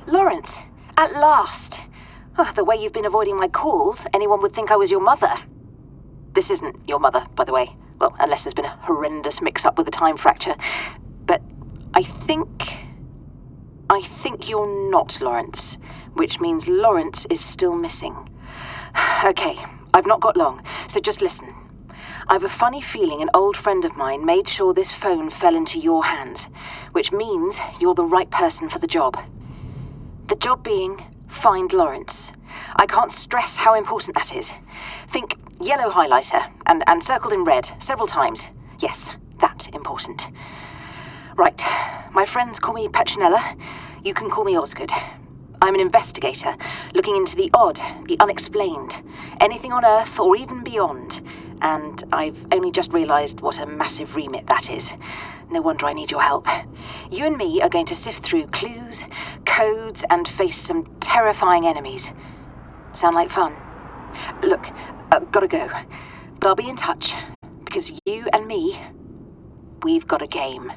Lawrence, at last. Oh, the way you've been avoiding my calls, anyone would think I was your mother. This isn't your mother, by the way. Well, unless there's been a horrendous mix-up with a time fracture. But I think you're not Lawrence, which means Lawrence is still missing. Okay, I've not got long, so just listen. I've a funny feeling an old friend of mine made sure this phone fell into your hands, which means you're the right person for the job. The job being, find Lawrence. I can't stress how important that is. Think yellow highlighter, and circled in red several times. Yes, that important. Right, my friends call me Petronella. You can call me Osgood. I'm an investigator, looking into the odd, the unexplained, anything on Earth or even beyond. And I've only just realized what a massive remit that is. No wonder I need your help. You and me are going to sift through clues, codes, and face some terrifying enemies. Sound like fun? Look, gotta go. But I'll be in touch, because you and me, we've got a game.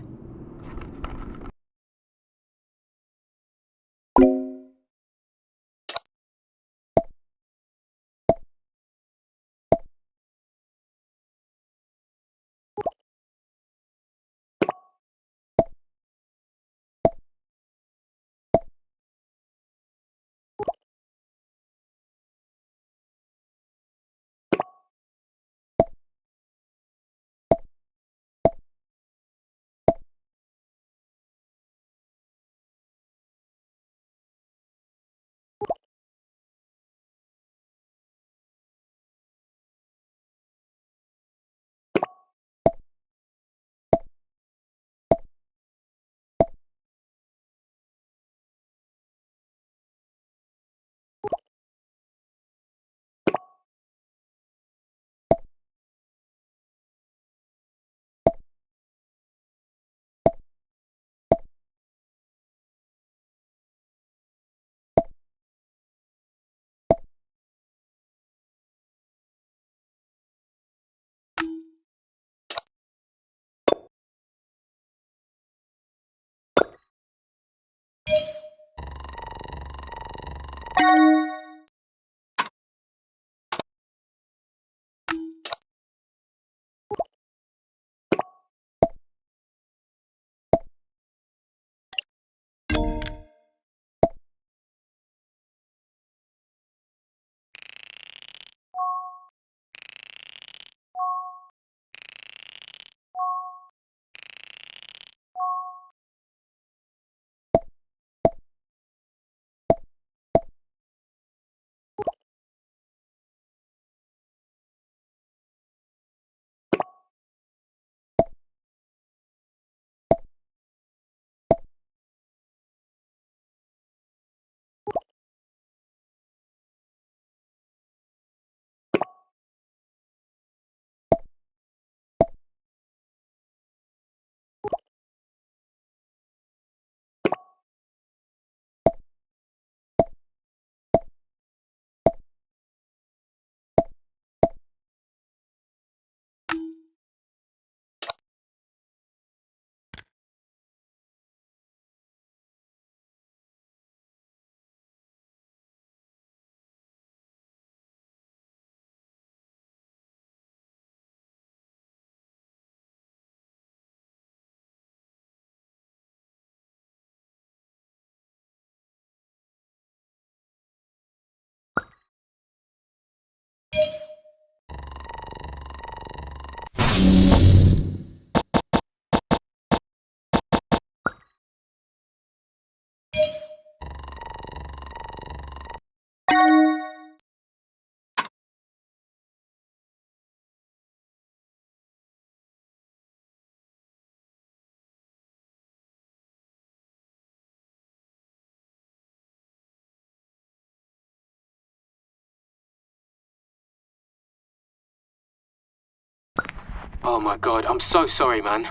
Oh my god, I'm so sorry, man.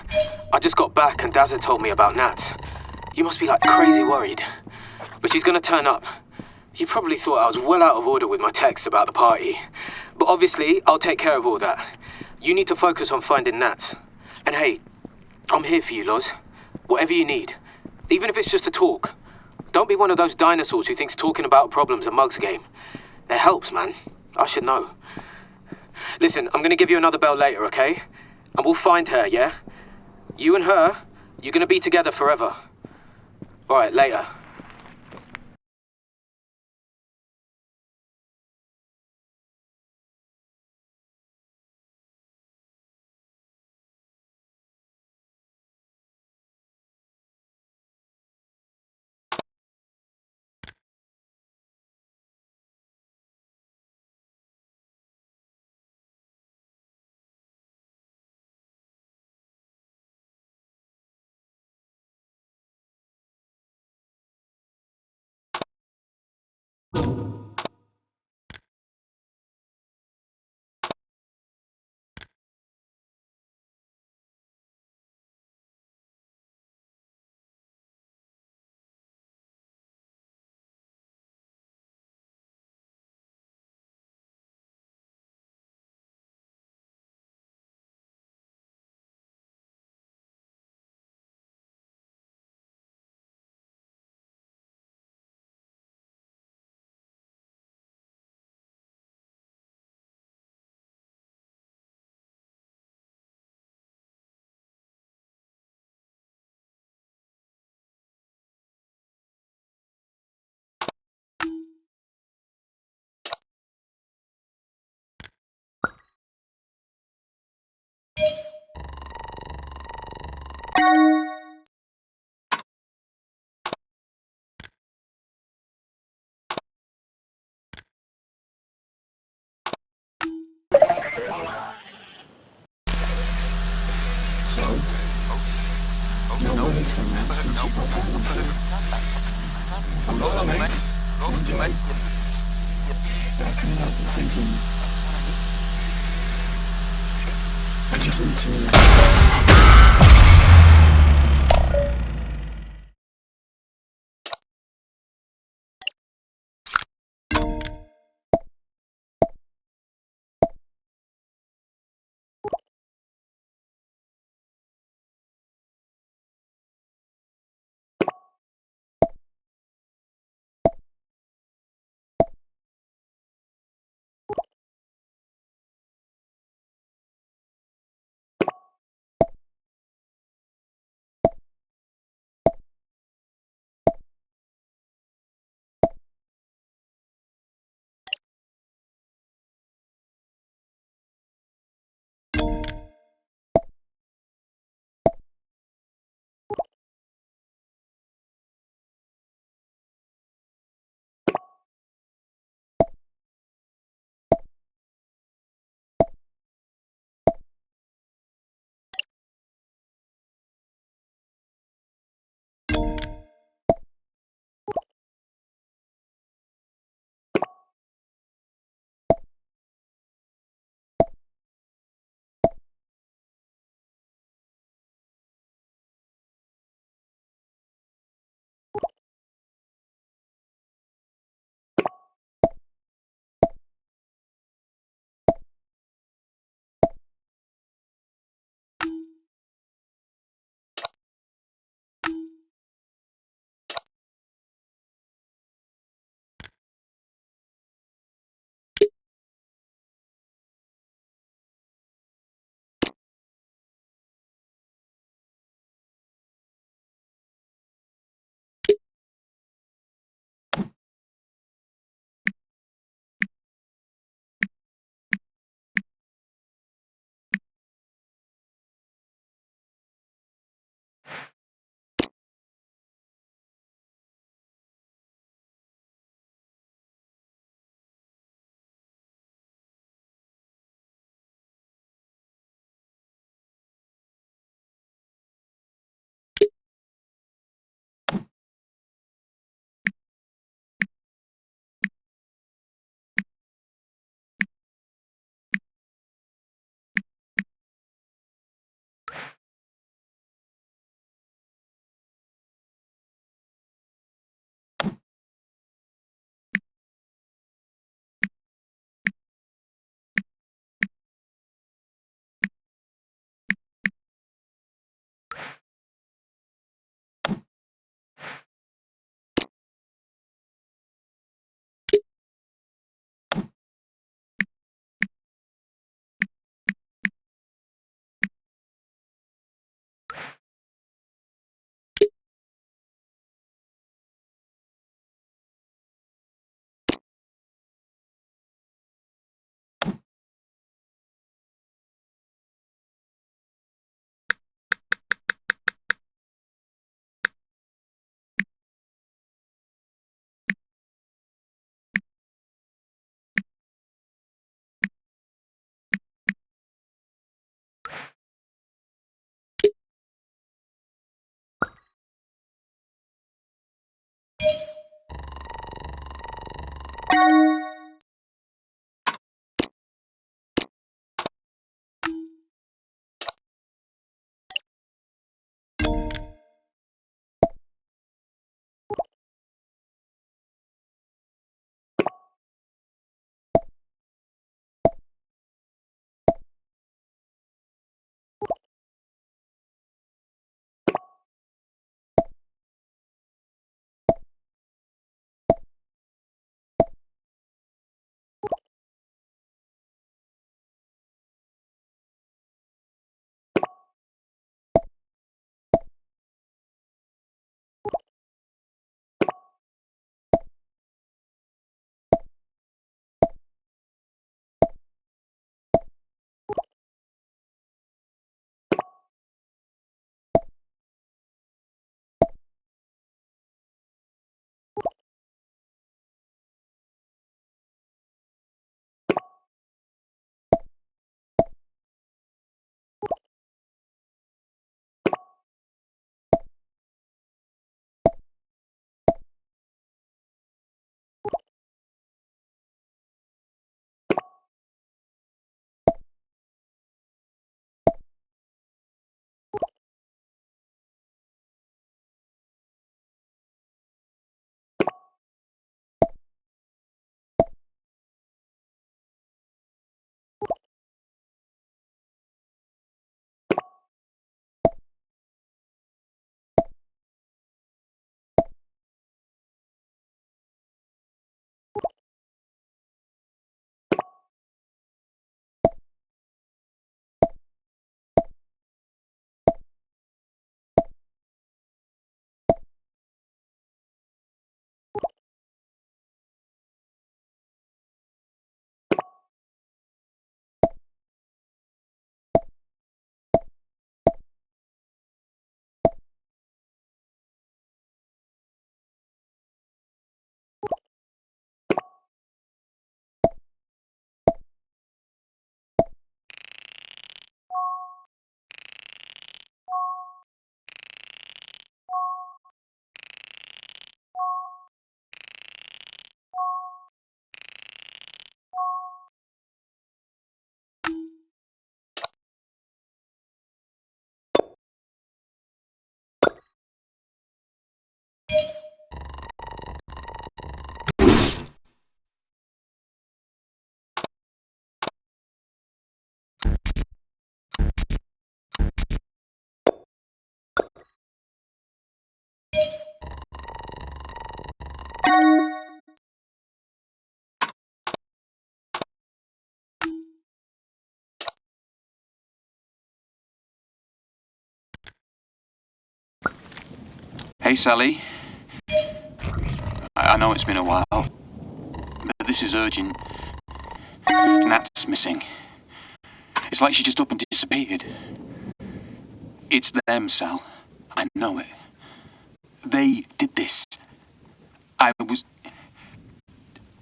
I just got back and Dazza told me about Nats. You must be like crazy worried. But she's gonna turn up. You probably thought I was well out of order with my text about the party. But obviously, I'll take care of all that. You need to focus on finding Nats. And hey, I'm here for you, Loz. Whatever you need. Even if it's just a talk. Don't be one of those dinosaurs who thinks talking about problems a mug's game. It helps, man. I should know. Listen, I'm gonna give you another bell later, okay? And we'll find her, yeah? You and her, you're gonna be together forever. Alright, later. Hey, Sally. I know it's been a while, but this is urgent. Nat's missing. It's like she just up and disappeared. It's them, Sal. I know it. They did this. I was...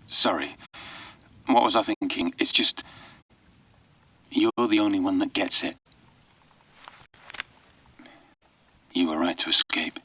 Sorry. What was I thinking? It's just... You're the only one that gets it. You were right to escape.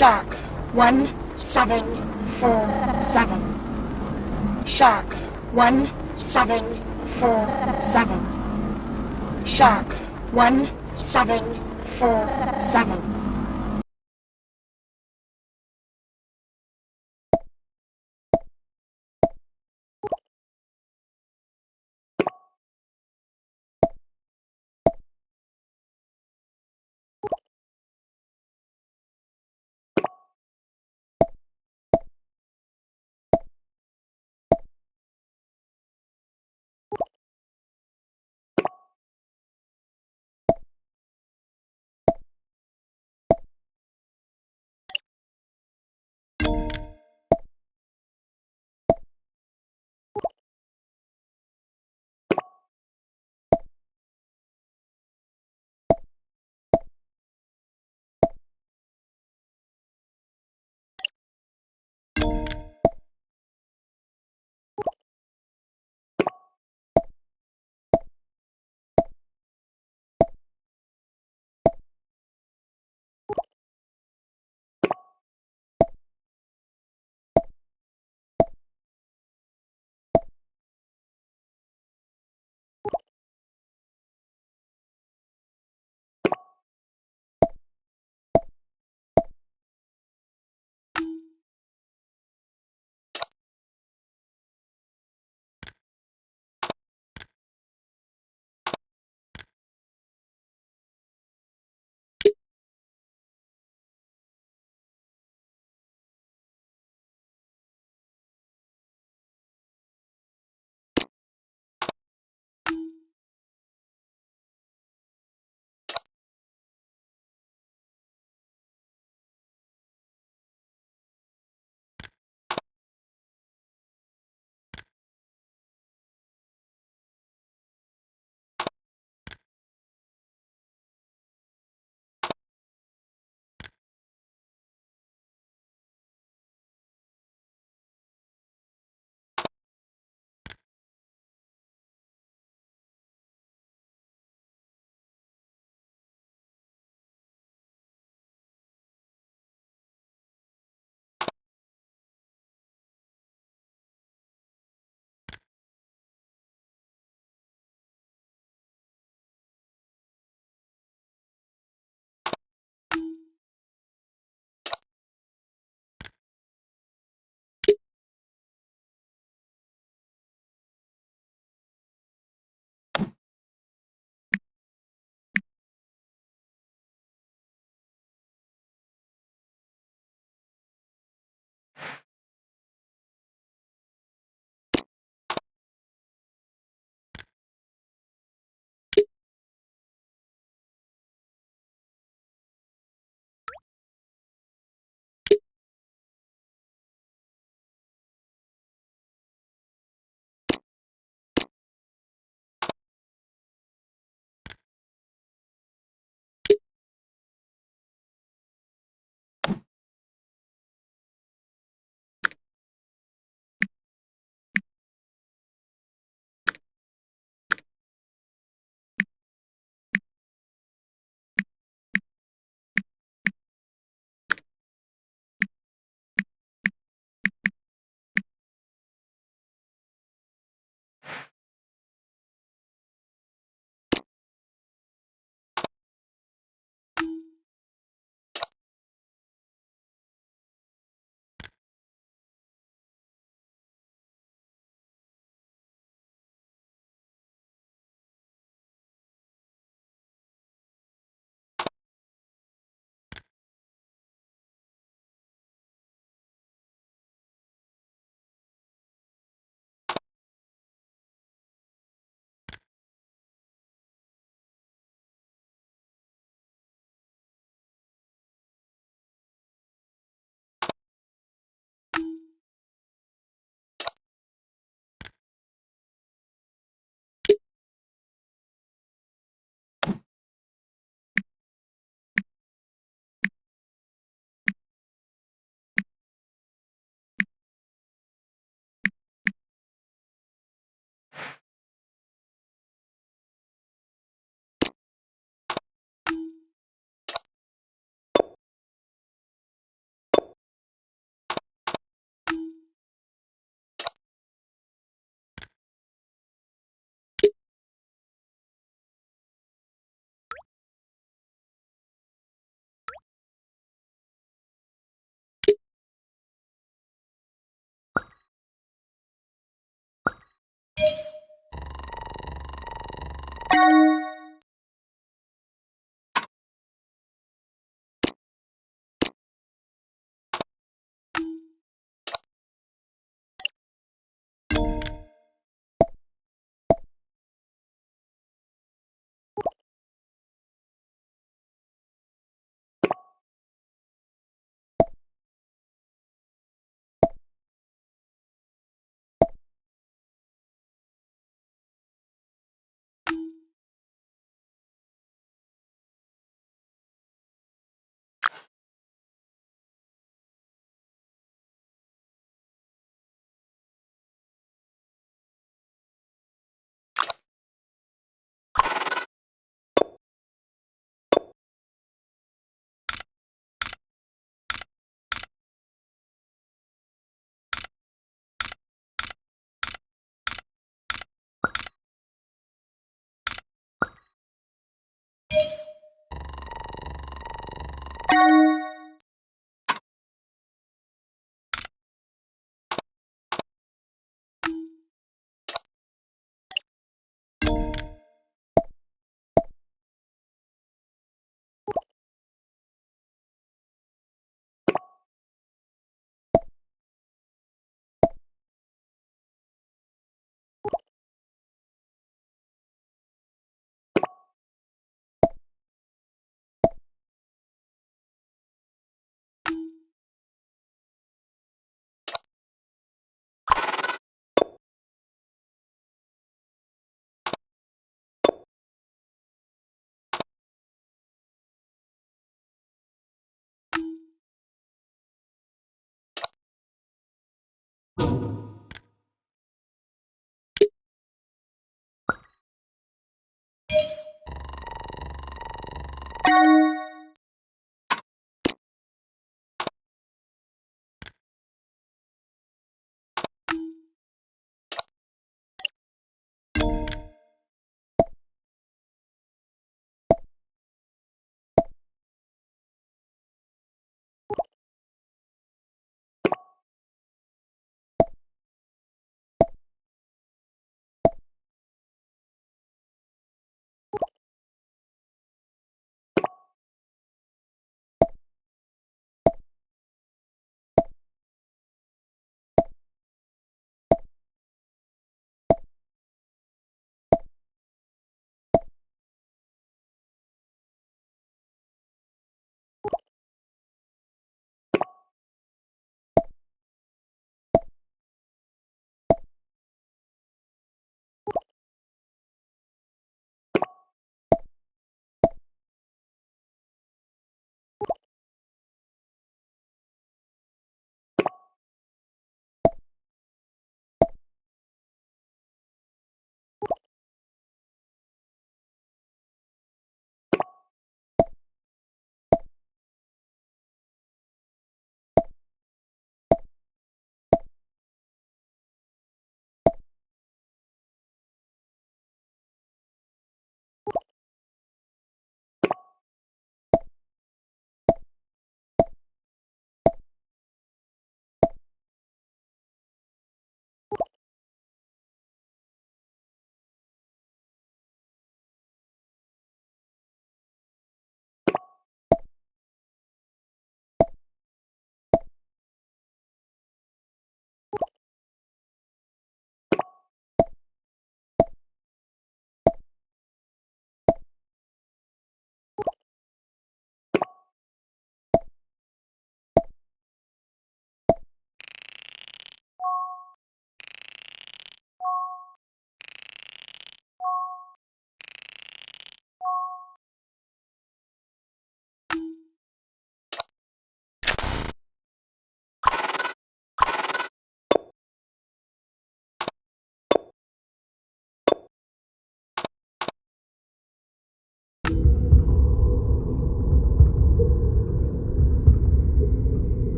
Shark 1747. Shark 1747. Shark 1747.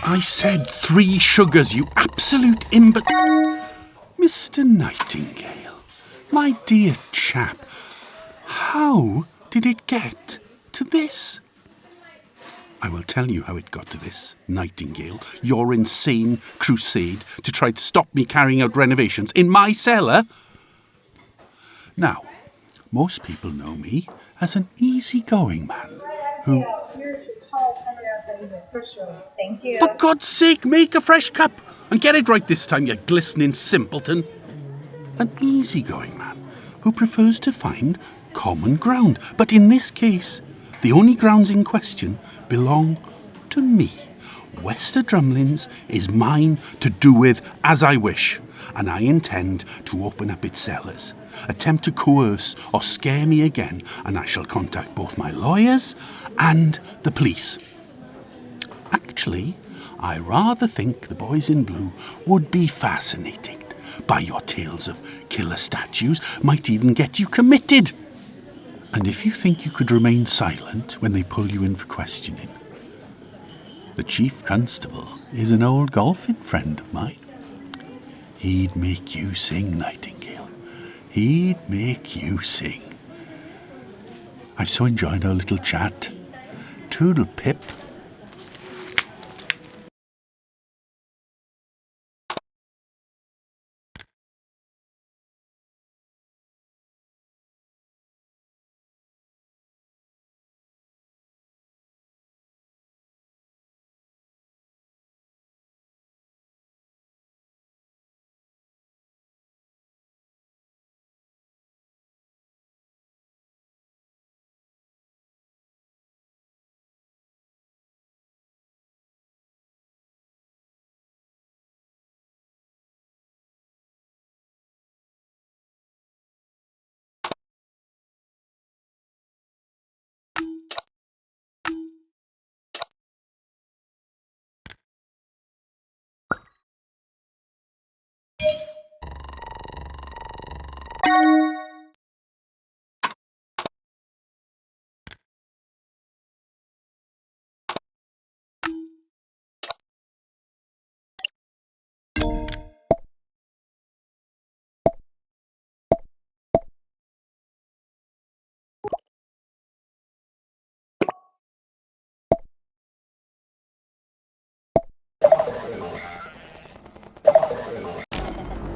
I said 3 sugars, you absolute Mr. Nightingale, my dear chap, how did it get to this? I will tell you how it got to this, Nightingale, your insane crusade to try to stop me carrying out renovations in my cellar. Now, most people know me as an easygoing man who... Thank you. For God's sake, make a fresh cup and get it right this time, you glistening simpleton. An easygoing man who prefers to find common ground. But in this case, the only grounds in question belong to me. Wester Drumlins is mine to do with as I wish, and I intend to open up its cellars. Attempt to coerce or scare me again, and I shall contact both my lawyers and the police. Actually, I rather think the boys in blue would be fascinated by your tales of killer statues, might even get you committed. And if you think you could remain silent when they pull you in for questioning, the chief constable is an old golfing friend of mine. He'd make you sing, Nightingale. He'd make you sing. I've so enjoyed our little chat. Toodle pip.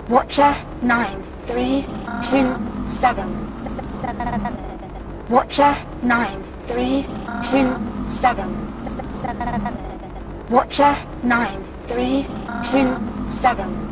Watcher 9327. Watcher 9327. Watcher 9327.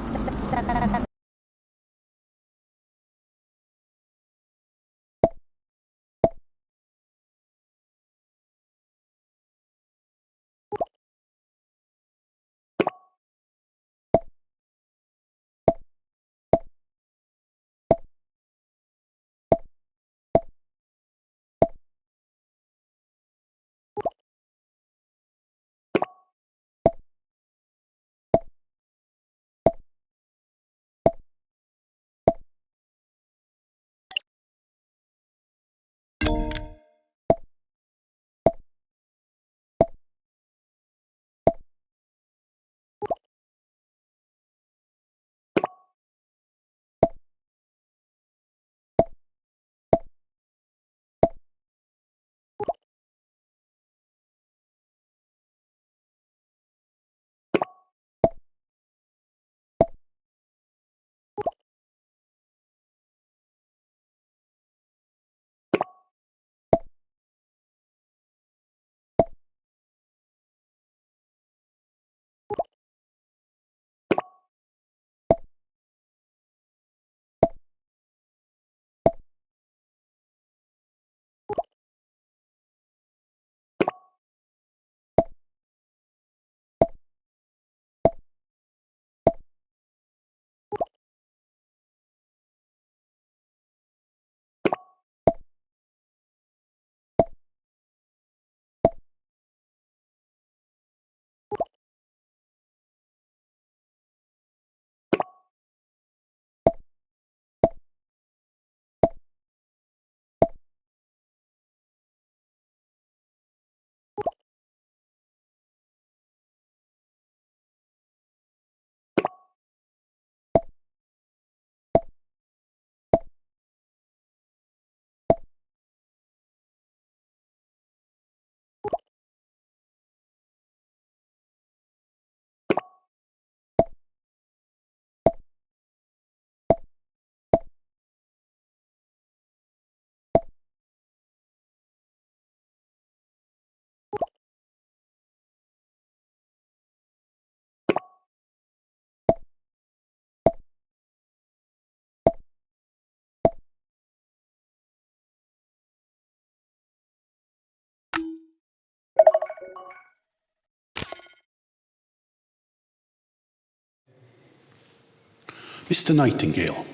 Mr. Nightingale,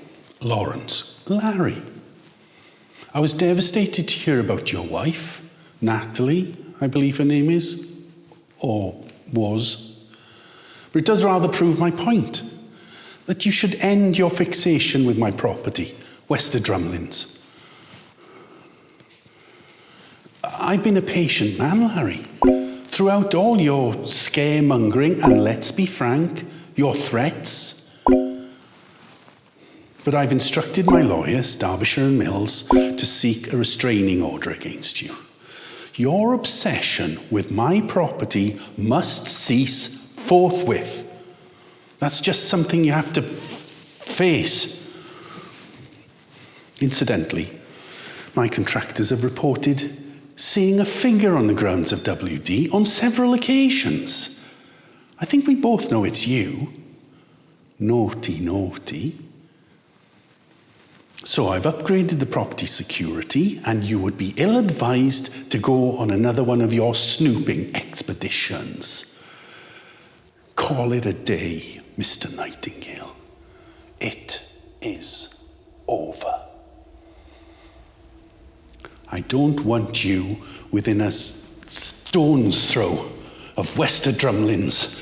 Lawrence, Larry. I was devastated to hear about your wife, Natalie, I believe her name is, or was. But it does rather prove my point, that you should end your fixation with my property, Wester Drumlins. I've been a patient man, Larry. Throughout all your scaremongering and, let's be frank, your threats. But I've instructed my lawyers, Derbyshire and Mills, to seek a restraining order against you. Your obsession with my property must cease forthwith. That's just something you have to face. Incidentally, my contractors have reported seeing a figure on the grounds of WD on several occasions. I think we both know it's you. Naughty, naughty. So I've upgraded the property security, and you would be ill-advised to go on another one of your snooping expeditions. Call it a day, Mr. Nightingale. It is over. I don't want you within a stone's throw of Wester Drumlins.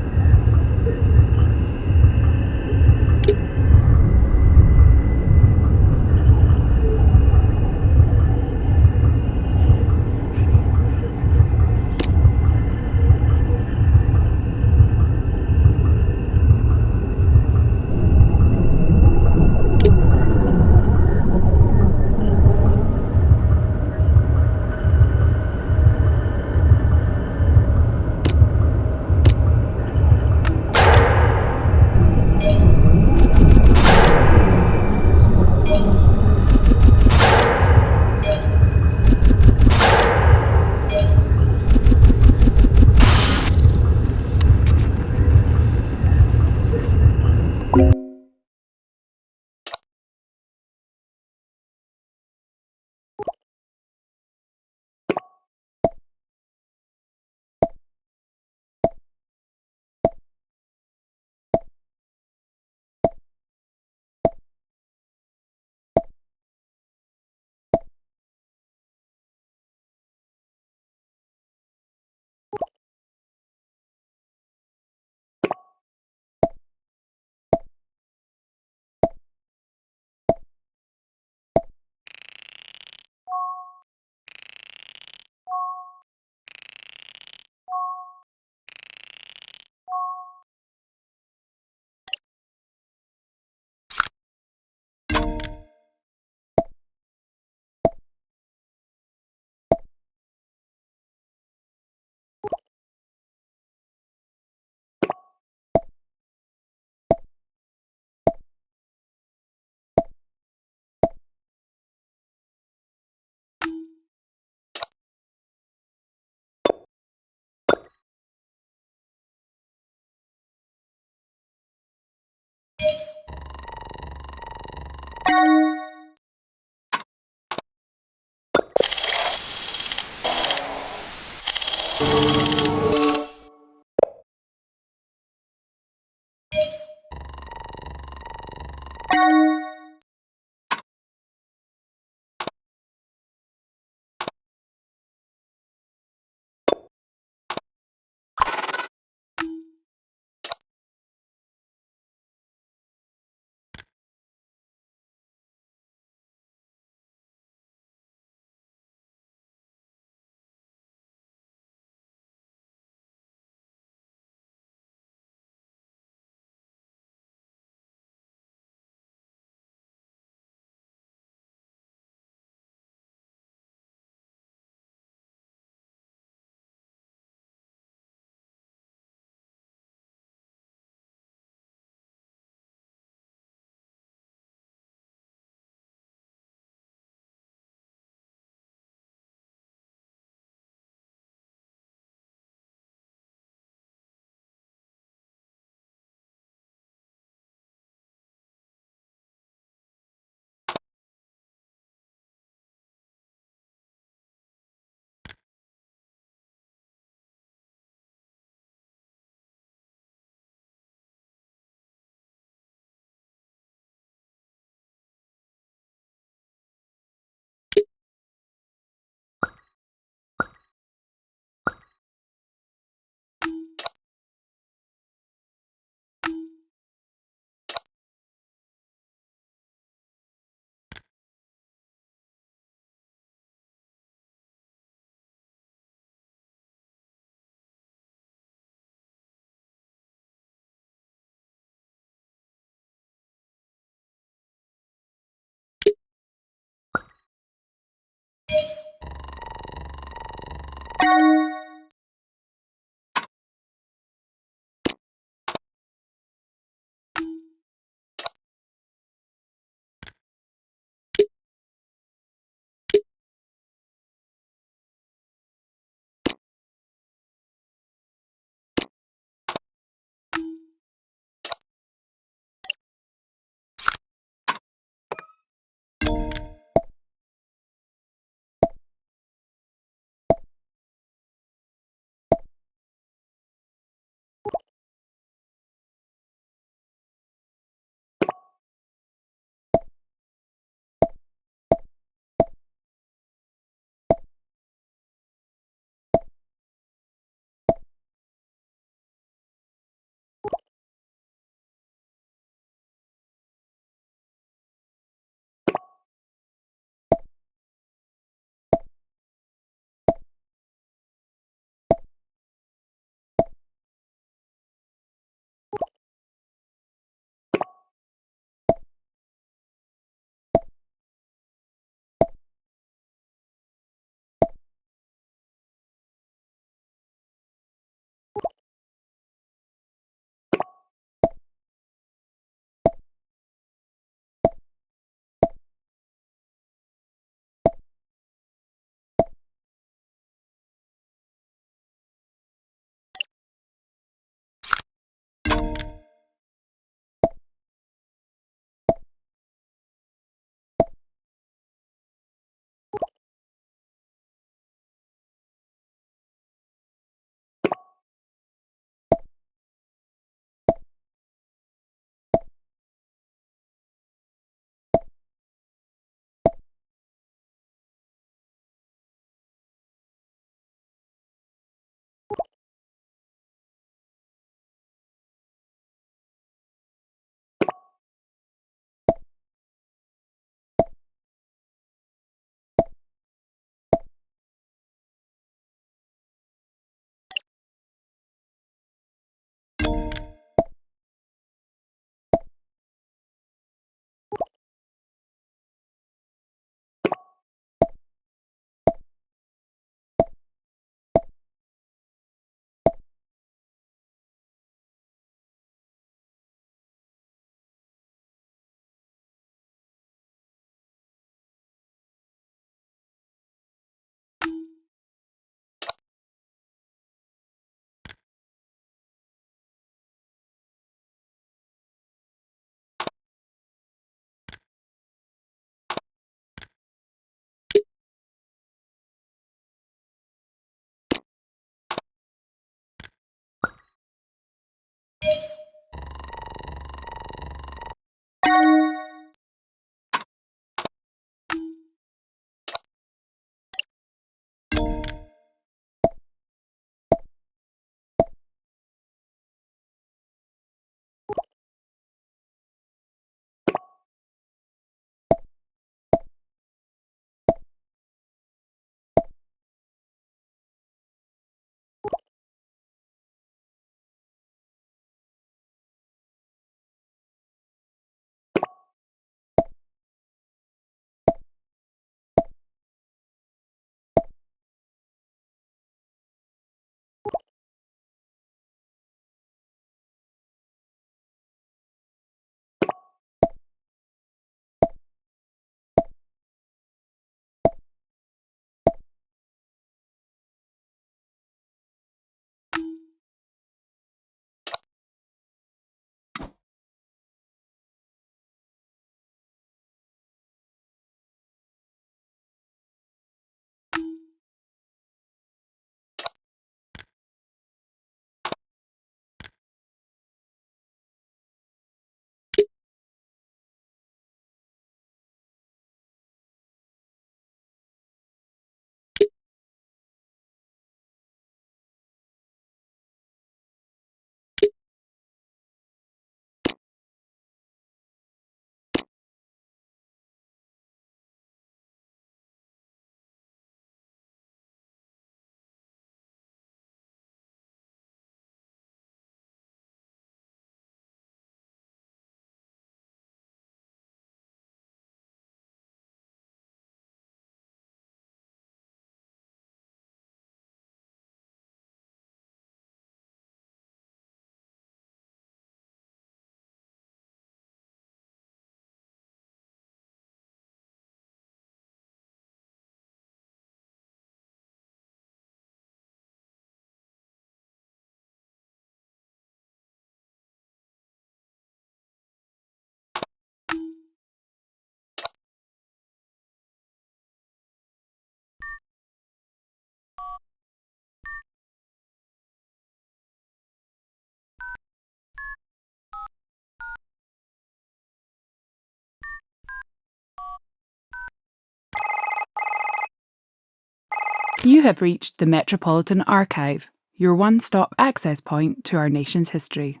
You have reached the Metropolitan Archive, your one-stop access point to our nation's history.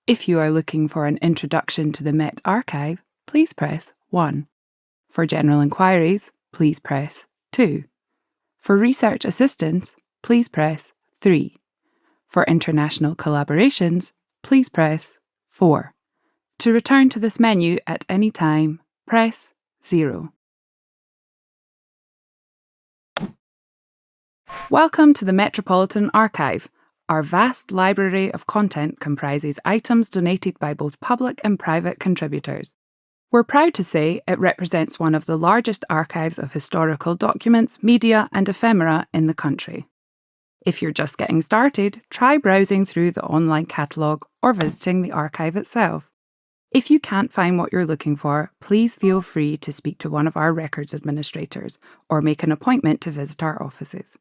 If you are looking for an introduction to the Met Archive, please press 1. For general inquiries, please press 2. For research assistance, please press 3. For international collaborations, please press 4. To return to this menu at any time, press 0. Welcome to the Metropolitan Archive. Our vast library of content comprises items donated by both public and private contributors. We're proud to say it represents one of the largest archives of historical documents, media, and ephemera in the country. If you're just getting started, try browsing through the online catalogue or visiting the archive itself. If you can't find what you're looking for, please feel free to speak to one of our records administrators or make an appointment to visit our offices.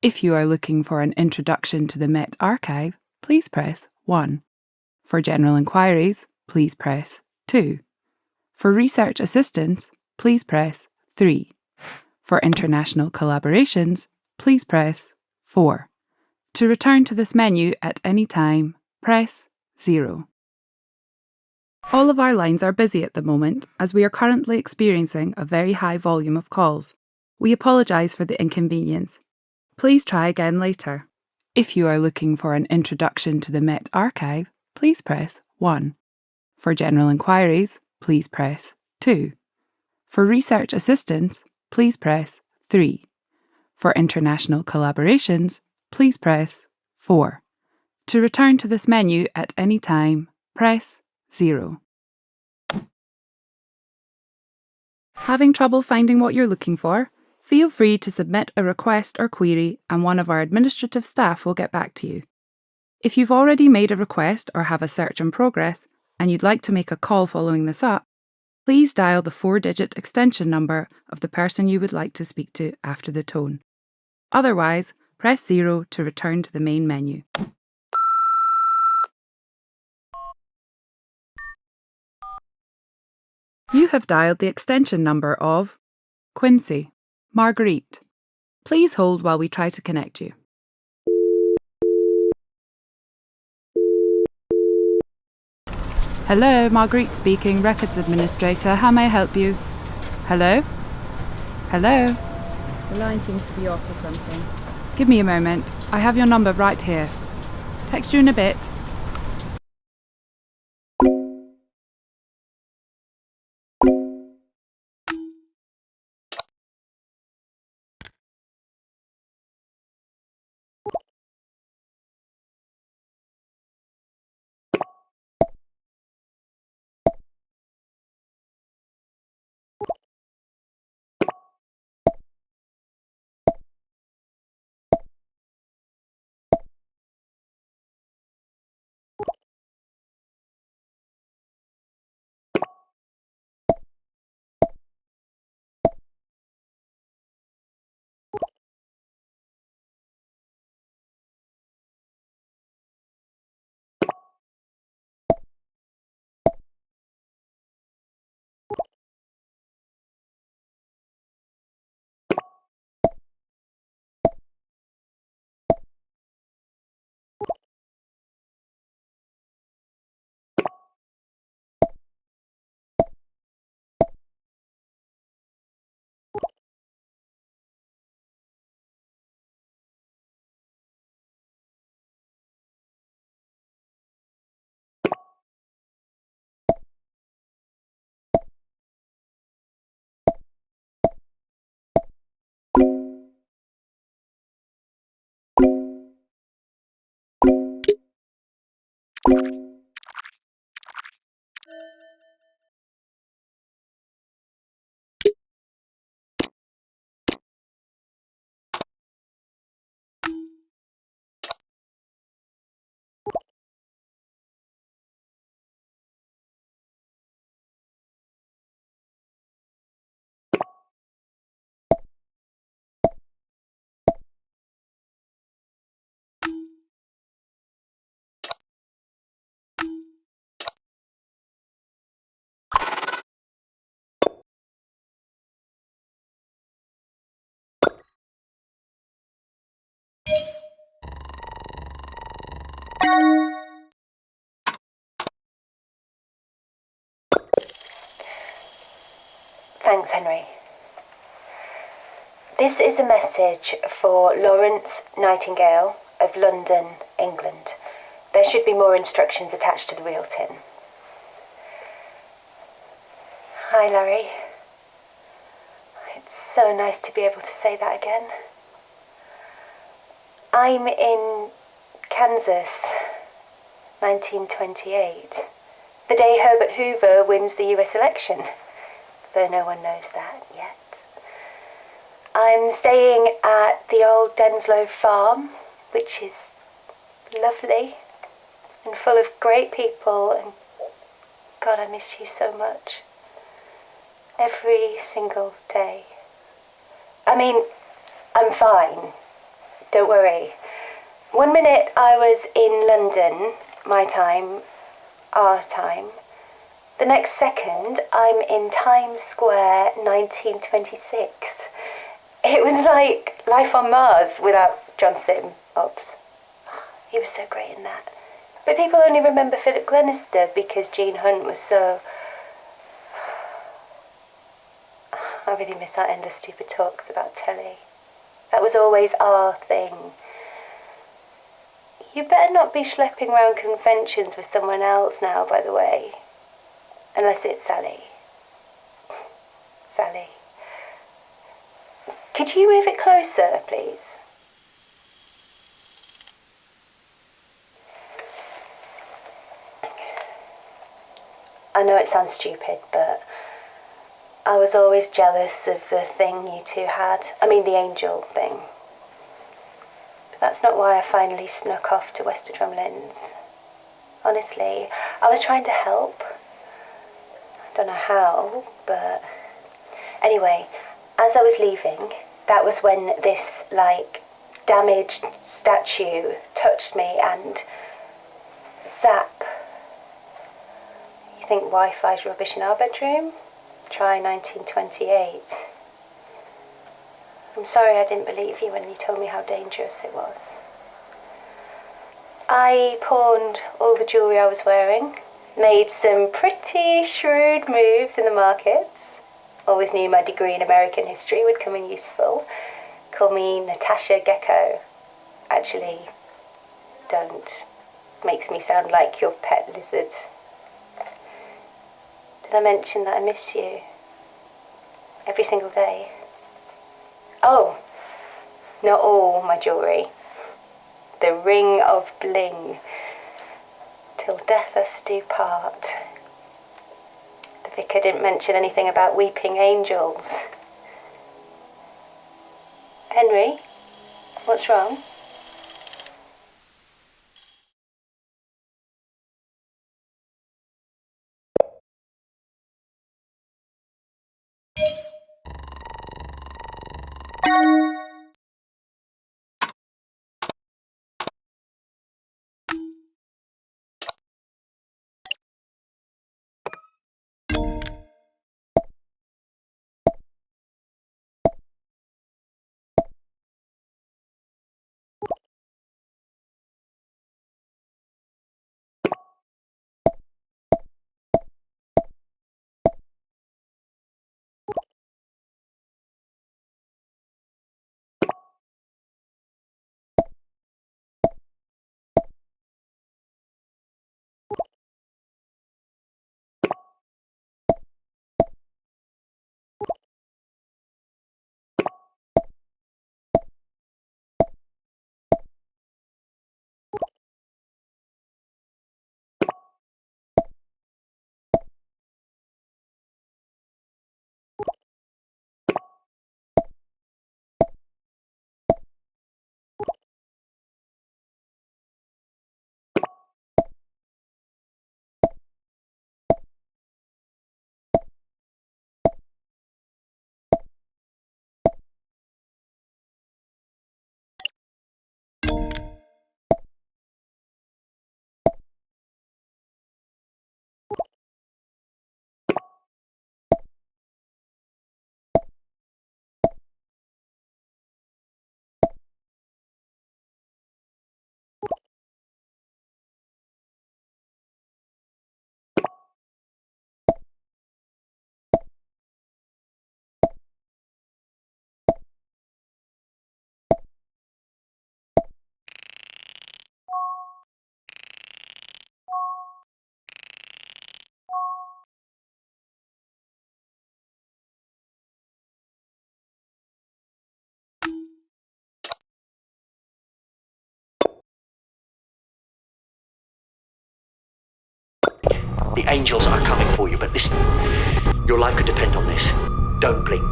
If you are looking for an introduction to the Met Archive, please press 1. For general inquiries, please press 2. For research assistance, please press 3. For international collaborations, please press 4. To return to this menu at any time, press 0. All of our lines are busy at the moment as we are currently experiencing a very high volume of calls. We apologise for the inconvenience. Please try again later. If you are looking for an introduction to the Met Archive, please press 1. For general inquiries, please press 2. For research assistance, please press 3. For international collaborations, please press 4. To return to this menu at any time, press 0. Having trouble finding what you're looking for? Feel free to submit a request or query and one of our administrative staff will get back to you. If you've already made a request or have a search in progress and you'd like to make a call following this up, please dial the 4-digit extension number of the person you would like to speak to after the tone. Otherwise, press 0 to return to the main menu. You have dialed the extension number of Quincy Marguerite. Please hold while we try to connect you. Hello, Marguerite speaking, Records Administrator. How may I help you? Hello? Hello? The line seems to be off or something. Give me a moment. I have your number right here. Text you in a bit. Thanks, Henry. This is a message for Lawrence Nightingale of London, England. There should be more instructions attached to the real tin. Hi, Larry. It's so nice to be able to say that again. I'm in Kansas, 1928, the day Herbert Hoover wins the US election, though no one knows that yet. I'm staying at the old Denslow farm, which is lovely and full of great people, and God, I miss you so much. Every single day. I mean, I'm fine. Don't worry. 1 minute I was in London, my time, our time. The next second I'm in Times Square, 1926. It was like Life on Mars without John Sim. Oops. He was so great in that. But people only remember Philip Glenister because Gene Hunt was so... I really miss our endless stupid talks about telly. That was always our thing. You better not be schlepping around conventions with someone else now, by the way. Unless it's Sally. Sally. Could you move it closer, please? I know it sounds stupid, but I was always jealous of the thing you two had. I mean, the angel thing. But that's not why I finally snuck off to Wester Drumlins. Honestly, I was trying to help. I don't know how, but... Anyway, as I was leaving, that was when this, damaged statue touched me and... zap. You think Wi-Fi's rubbish in our bedroom? Try 1928. I'm sorry I didn't believe you when you told me how dangerous it was. I pawned all the jewellery I was wearing, made some pretty shrewd moves in the markets. Always knew my degree in American history would come in useful. Call me Natasha Gecko. Actually, don't. Makes me sound like your pet lizard. Did I mention that I miss you? Every single day. Oh, not all my jewellery. The ring of bling. Till death us do part. The vicar didn't mention anything about weeping angels. Henry, what's wrong? The angels are coming for you, but listen, your life could depend on this. Don't blink.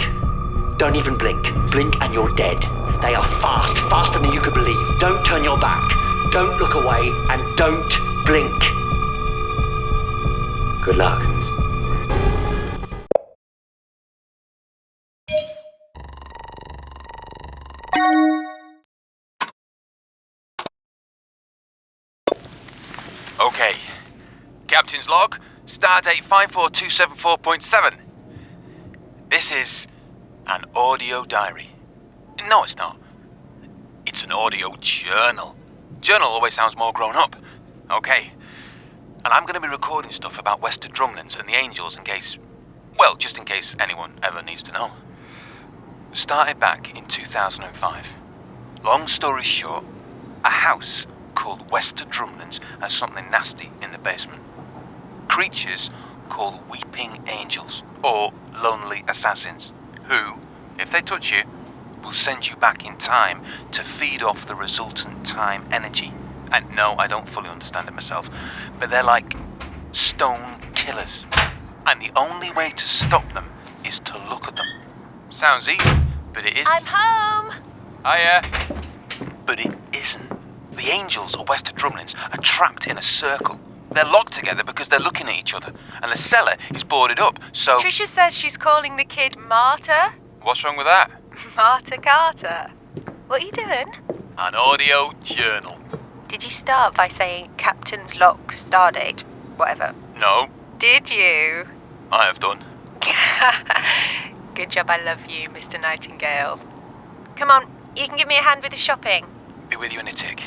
Don't even blink. Blink and you're dead. They are fast, faster than you could believe. Don't turn your back. Don't look away, and don't blink. Good luck. Okay. Captain's log, stardate 54274.7. This is an audio diary. No, it's not. It's an audio journal. Journal always sounds more grown up. Okay. And I'm going to be recording stuff about Wester Drumlins and the Angels in case... well, just in case anyone ever needs to know. Started back in 2005. Long story short, a house called Wester Drumlins has something nasty in the basement. Creatures called Weeping Angels, or Lonely Assassins, who, if they touch you, will send you back in time to feed off the resultant time energy. And no, I don't fully understand it myself, but they're like stone killers. And the only way to stop them is to look at them. Sounds easy, but it isn't. I'm home! Hiya. But it isn't. The Angels or Wester Drumlins are trapped in a circle. They're locked together because they're looking at each other, and the cellar is boarded up, so... Trisha says she's calling the kid Marta. What's wrong with that? Marta Carter. What are you doing? An audio journal. Did you start by saying Captain's log, stardate, whatever? No, Did you? I have done. Good job, I love you, Mr. Nightingale. Come on, you can give me a hand with the shopping. Be with you in a tick.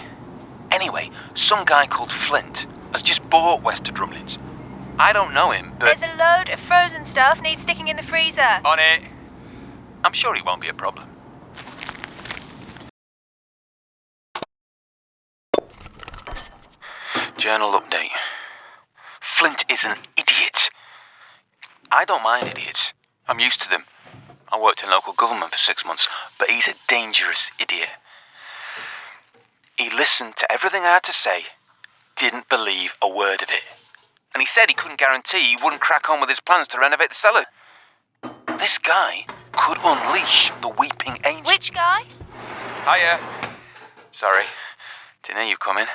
Anyway, some guy called Flint has just bought Wester Drumlins. I don't know him, but... There's a load of frozen stuff needs sticking in the freezer. On it. I'm sure it won't be a problem. Journal update. Flint is an idiot. I don't mind idiots. I'm used to them. I worked in local government for 6 months, but he's a dangerous idiot. He listened to everything I had to say, didn't believe a word of it. And he said he couldn't guarantee he wouldn't crack on with his plans to renovate the cellar. This guy could unleash the Weeping Angel. Which guy? Hiya. Sorry, didn't hear you coming.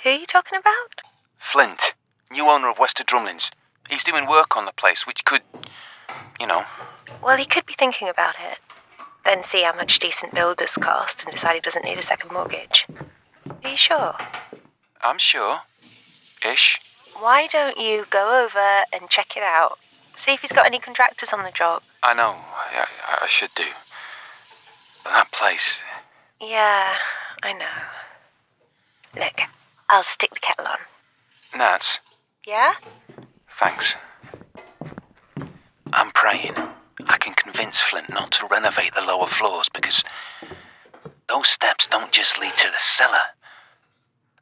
Who are you talking about? Flint, new owner of Wester Drumlins. He's doing work on the place, which could, you know... Well, he could be thinking about it. Then see how much decent builders cost and decide he doesn't need a second mortgage. Are you sure? I'm sure. Ish. Why don't you go over and check it out? See if he's got any contractors on the job. I know, I should do. But that place... Yeah, I know. Look, I'll stick the kettle on. Nats, Yeah? thanks. I'm praying I can convince Flint not to renovate the lower floors because those steps don't just lead to the cellar.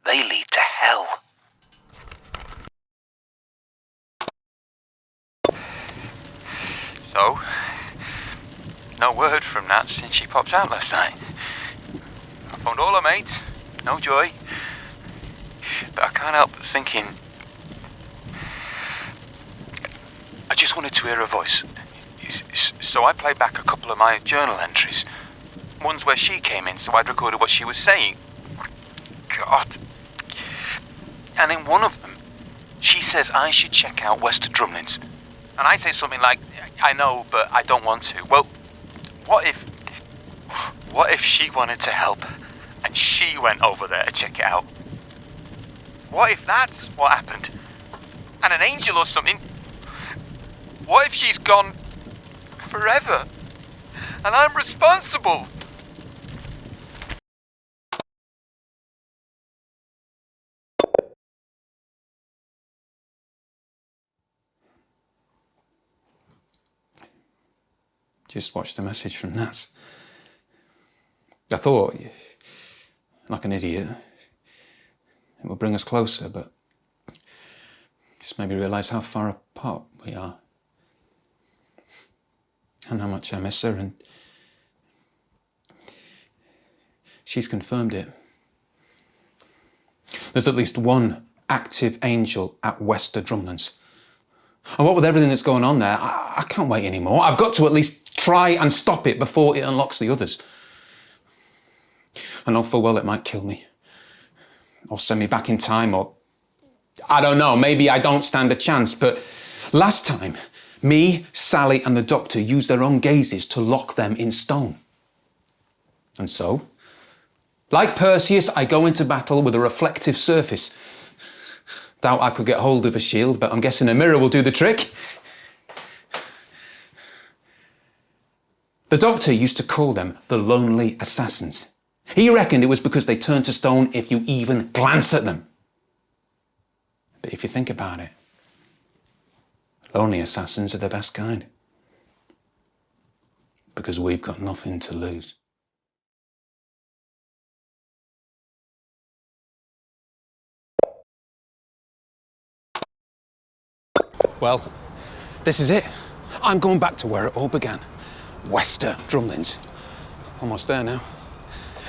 They lead to hell. So, no word from Nat since she popped out last night. I phoned all her mates, no joy. But I can't help thinking... I just wanted to hear her voice. So I played back a couple of my journal entries. Ones where she came in, so I'd recorded what she was saying. God. And in one of them, she says I should check out Wester Drumlins. And I say something like, I know, but I don't want to. Well, what if she wanted to help and she went over there to check it out? What if that's what happened? And an angel or something? What if she's gone forever? And I'm responsible? Just watched the message from Nats. I thought, like an idiot, it will bring us closer, but just made me realise how far apart we are. And how much I miss her, and she's confirmed it. There's at least one active angel at Wester Drumlins. And what with everything that's going on there, I can't wait anymore. I've got to at least try and stop it before it unlocks the others. I know full well it might kill me. Or send me back in time, or... I don't know, maybe I don't stand a chance, but last time, me, Sally and the Doctor used their own gazes to lock them in stone. And so, like Perseus, I go into battle with a reflective surface. Doubt I could get hold of a shield, but I'm guessing a mirror will do the trick. The Doctor used to call them the Lonely Assassins. He reckoned it was because they turned to stone if you even glance at them. But if you think about it, lonely assassins are the best kind. Because we've got nothing to lose. Well, this is it. I'm going back to where it all began. Wester Drumlins. Almost there now.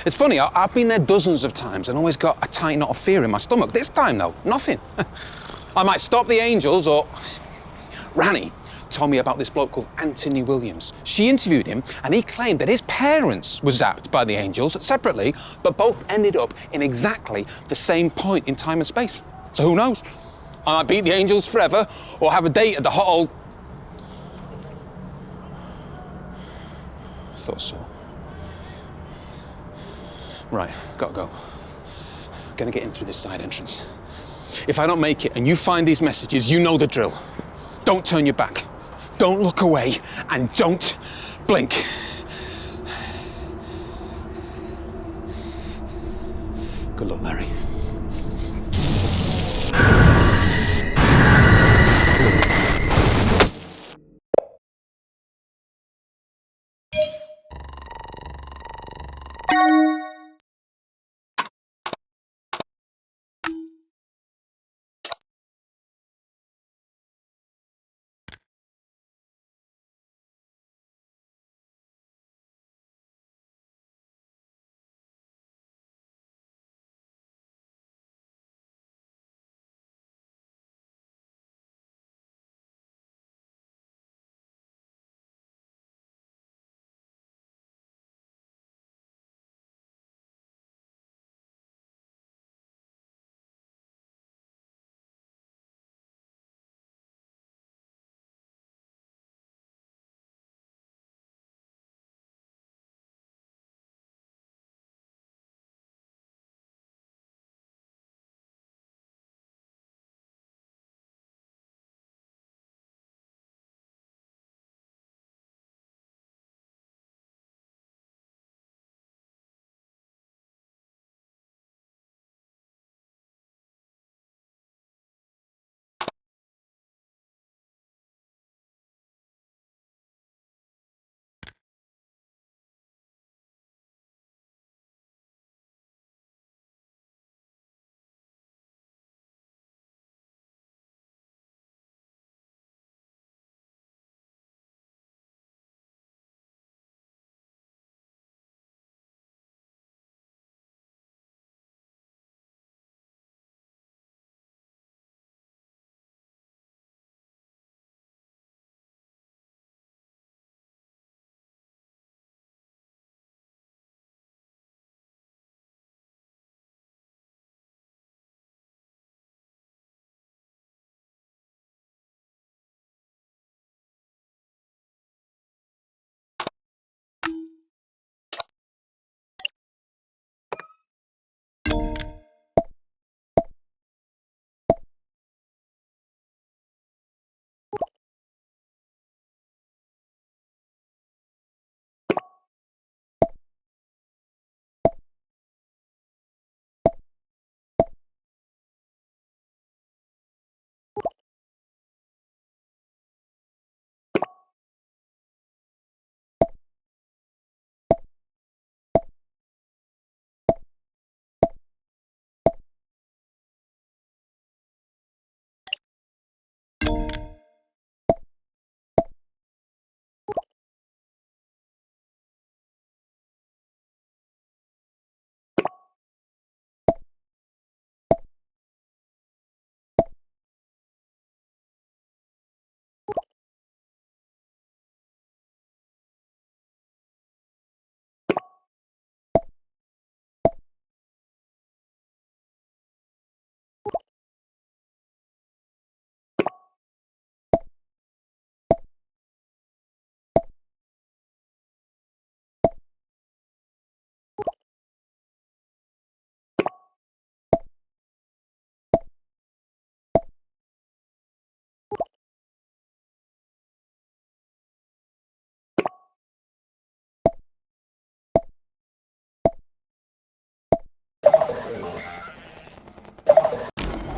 It's funny, I've been there dozens of times and always got a tight knot of fear in my stomach. This time, though, nothing. I might stop the Angels, or... Rani told me about this bloke called Anthony Williams. She interviewed him, and he claimed that his parents were zapped by the Angels separately, but both ended up in exactly the same point in time and space. So who knows? I might beat the Angels forever, or have a date at the hot old... Thought so. Right, gotta go. Gonna get in through this side entrance. If I don't make it and you find these messages, you know the drill. Don't turn your back. Don't look away, and don't blink. Good luck, Mary.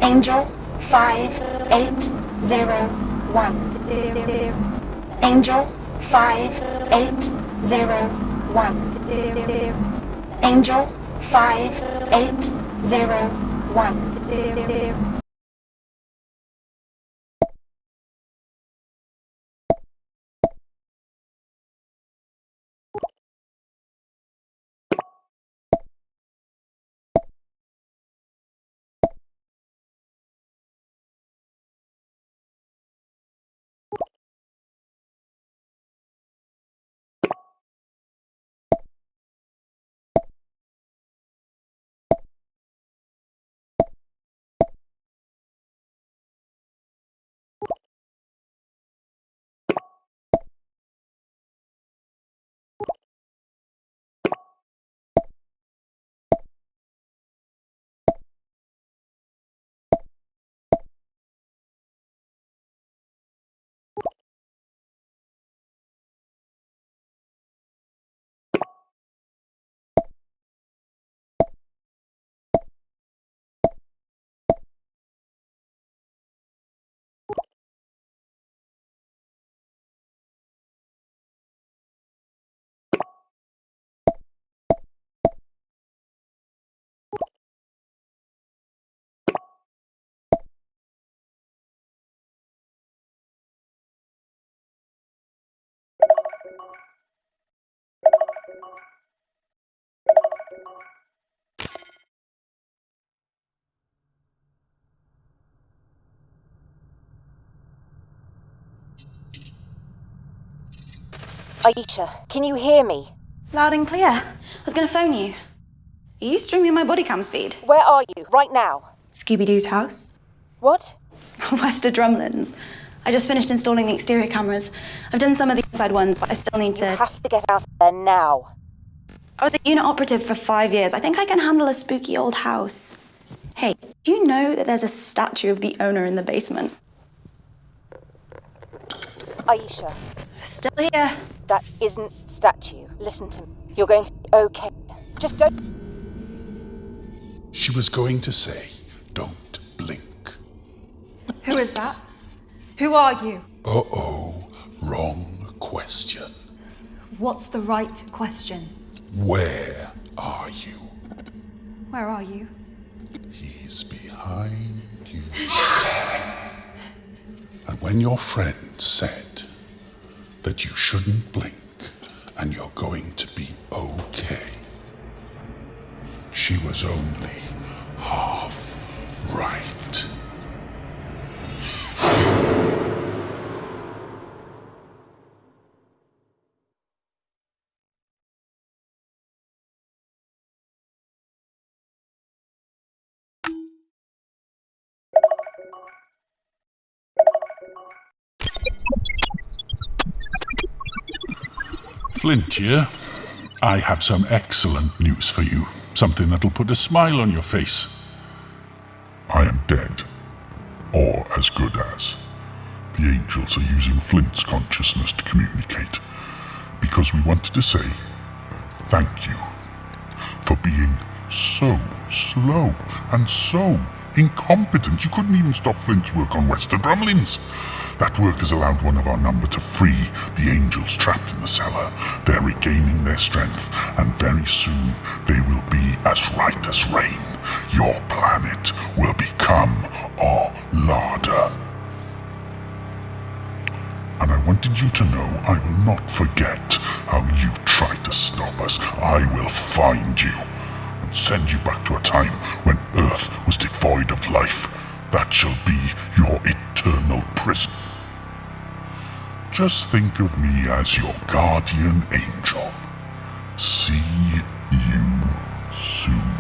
Angel 5801. Angel 5801. Angel 5801. Aisha, can you hear me? Loud and clear. I was going to phone you. Are you streaming my body cams feed? Where are you, right now? Scooby-Doo's house. What? Wester Drumlands. I just finished installing the exterior cameras. I've done some of the inside ones, but I still need to... You have to get out of there now. I was a unit operative for 5 years. I think I can handle a spooky old house. Hey, do you know that there's a statue of the owner in the basement? Aisha. Still here. That isn't statue. Listen to me. You're going to be okay. Just don't... She was going to say, don't blink. Who is that? Who are you? Uh-oh, wrong question. What's the right question? Where are you? Where are you? He's behind you. And when your friend said that you shouldn't blink and you're going to be okay, she was only half right. Flint here. I have some excellent news for you. Something that'll put a smile on your face. I am dead. Or as good as. The angels are using Flint's consciousness to communicate. Because we wanted to say thank you for being so slow and so incompetent. You couldn't even stop Flint's work on Wester Drumlins. That work has allowed one of our number to free the angels trapped in the cellar. They're regaining their strength, and very soon they will be as right as rain. Your planet will become our larder. And I wanted you to know I will not forget how you tried to stop us. I will find you and send you back to a time when Earth was devoid of life. That shall be your eternal prison. Just think of me as your guardian angel. See you soon.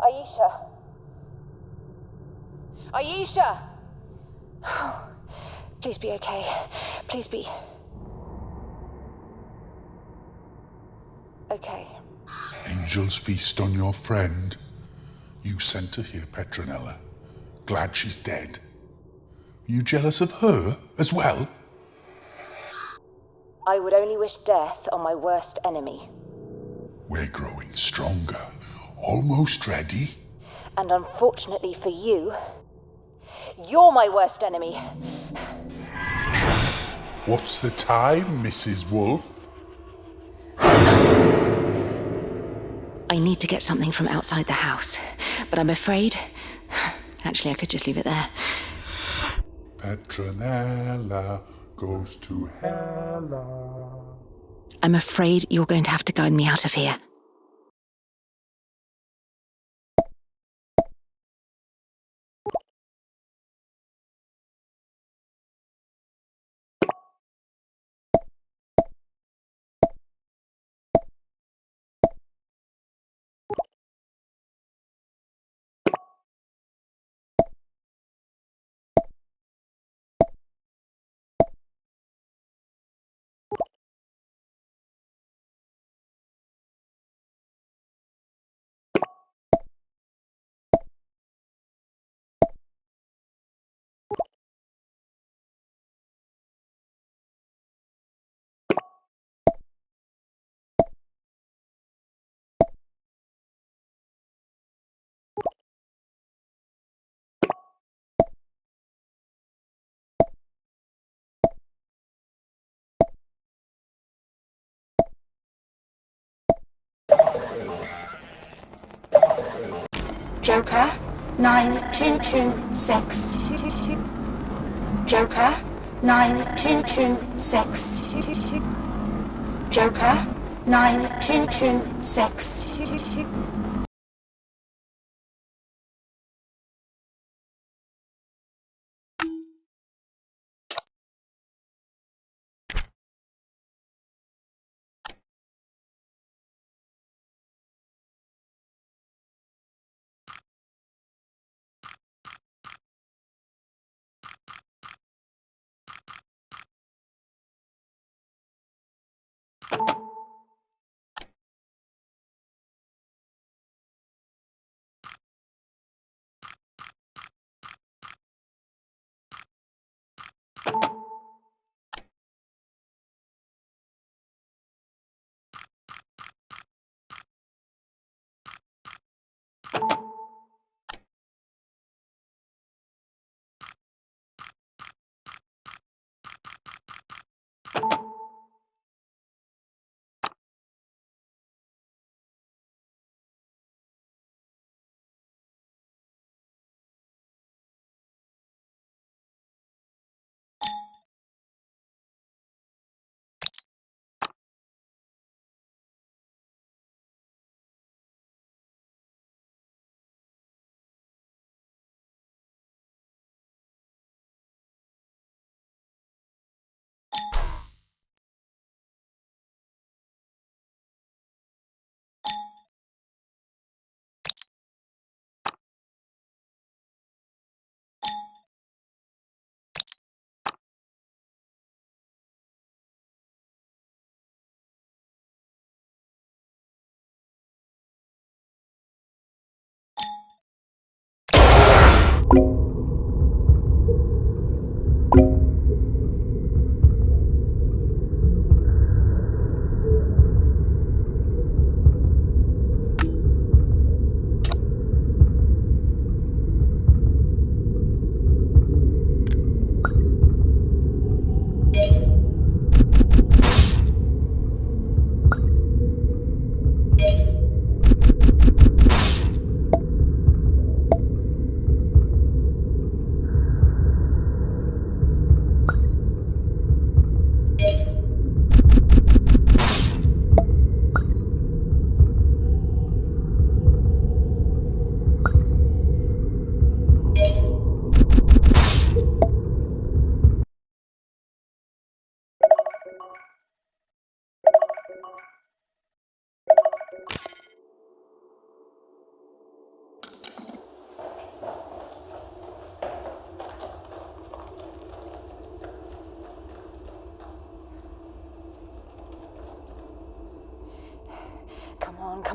Aisha? Aisha! Please be okay. Please be... okay. Angels feast on your friend. You sent her here, Petronella. Glad she's dead. You jealous of her as well? I would only wish death on my worst enemy. We're growing stronger. Almost ready. And unfortunately for you, you're my worst enemy. What's the time, Mrs. Wolf? I need to get something from outside the house, but I'm afraid... Actually, I could just leave it there. Petronella goes to Hella. I'm afraid you're going to have to guide me out of here. Joker 9226. Joker 9226. Joker 9226.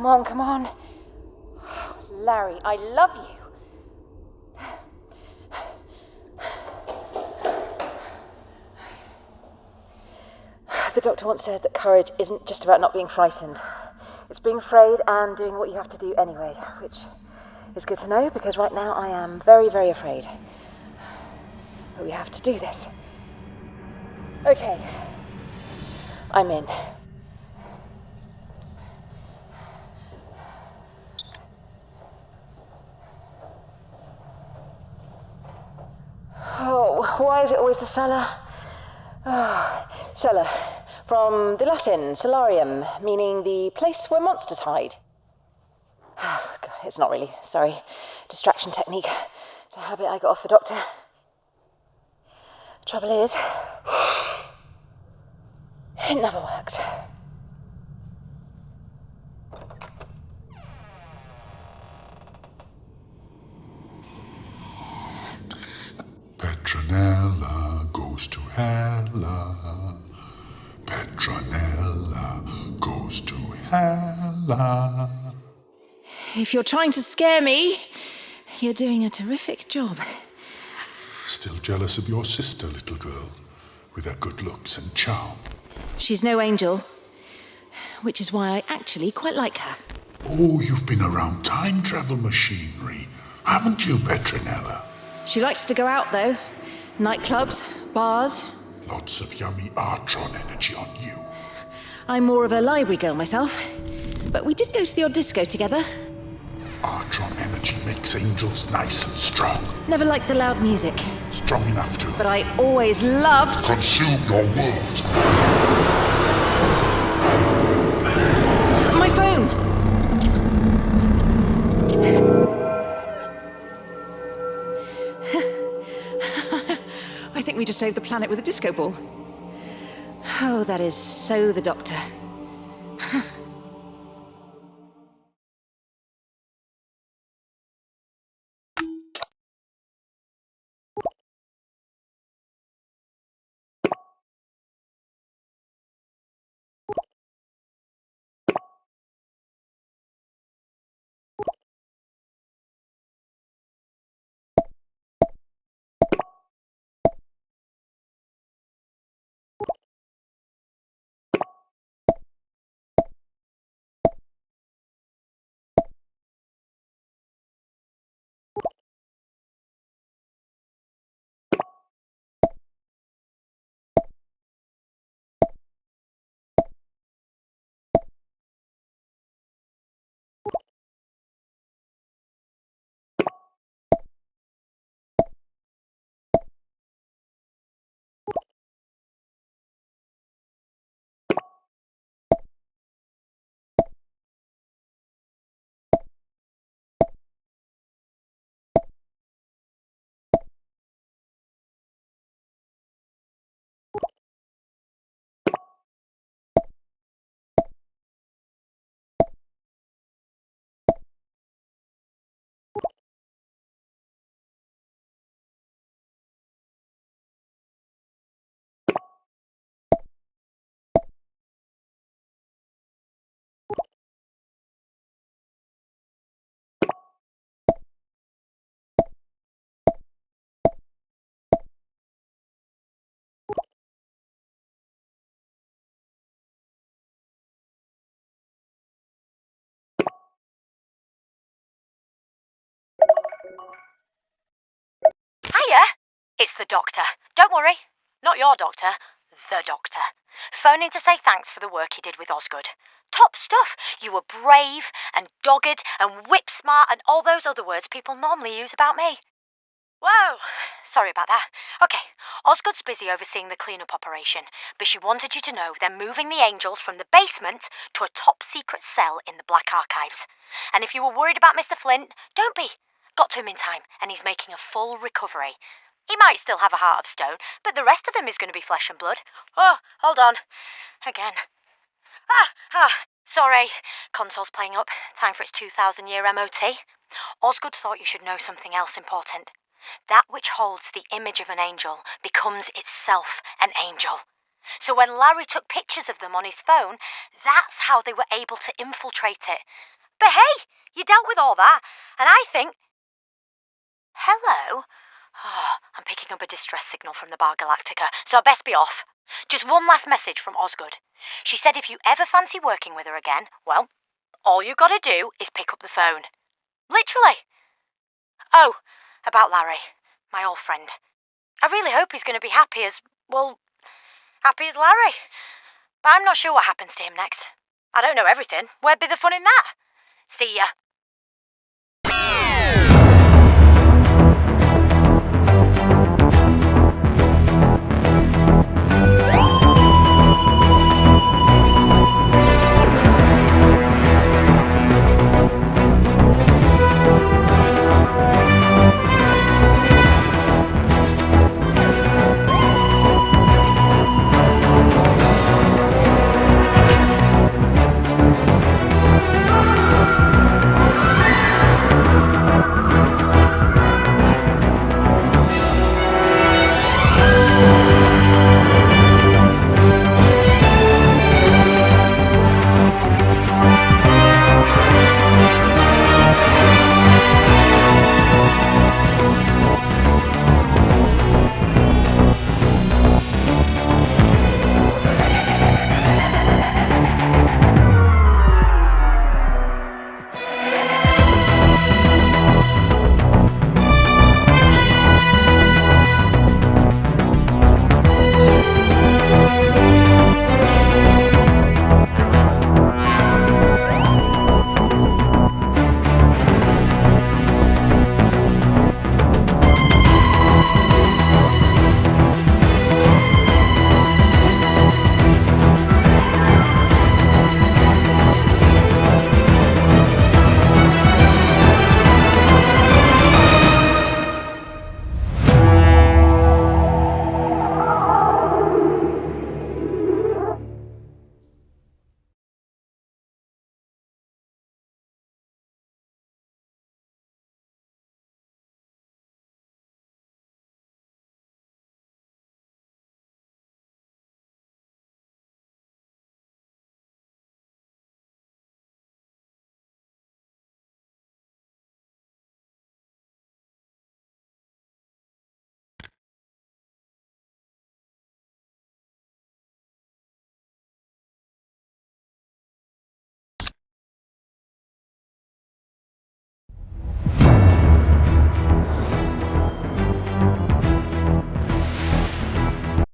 come on, come on. Larry, I love you. The doctor once said that courage isn't just about not being frightened. It's being afraid and doing what you have to do anyway, which is good to know because right now I am very, very afraid. But we have to do this. Okay. I'm in. Oh, why is it always the cellar? Oh, cellar. From the Latin, solarium, meaning the place where monsters hide. Oh, God, it's not really, sorry. Distraction technique. It's a habit I got off the doctor. Trouble is, it never works. Petronella goes to Hella. Petronella goes to Hella. If you're trying to scare me, you're doing a terrific job. Still jealous of your sister, little girl, with her good looks and charm. She's no angel, which is why I actually quite like her. Oh, you've been around time travel machinery, haven't you, Petronella? She likes to go out, though. Nightclubs, bars. Lots of yummy Artron energy on you. I'm more of a library girl myself, but we did go to the odd disco together. Artron energy makes angels nice and strong. Never liked the loud music. Strong enough to... But I always loved... consume your world. My phone! I think we just saved the planet with a disco ball. Oh, that is so the doctor. Hiya! It's the doctor. Don't worry. Not your doctor. The doctor. Phoning to say thanks for the work you did with Osgood. Top stuff. You were brave and dogged and whip smart and all those other words people normally use about me. Whoa! Sorry about that. Okay, Osgood's busy overseeing the cleanup operation, but she wanted you to know they're moving the angels from the basement to a top-secret cell in the Black Archives. And if you were worried about Mr. Flint, don't be. Got to him in time, and he's making a full recovery. He might still have a heart of stone, but the rest of him is going to be flesh and blood. Oh, hold on. Again. Sorry. Console's playing up. Time for its 2,000-year MOT. Osgood thought you should know something else important. That which holds the image of an angel becomes itself an angel. So when Larry took pictures of them on his phone, that's how they were able to infiltrate it. But hey, you dealt with all that, and I think... Hello? Oh, I'm picking up a distress signal from the Bar Galactica, so I best be off. Just one last message from Osgood. She said if you ever fancy working with her again, well, all you gotta do is pick up the phone. Literally. Oh, about Larry, my old friend. I really hope he's gonna be happy as Larry. But I'm not sure what happens to him next. I don't know everything. Where'd be the fun in that? See ya.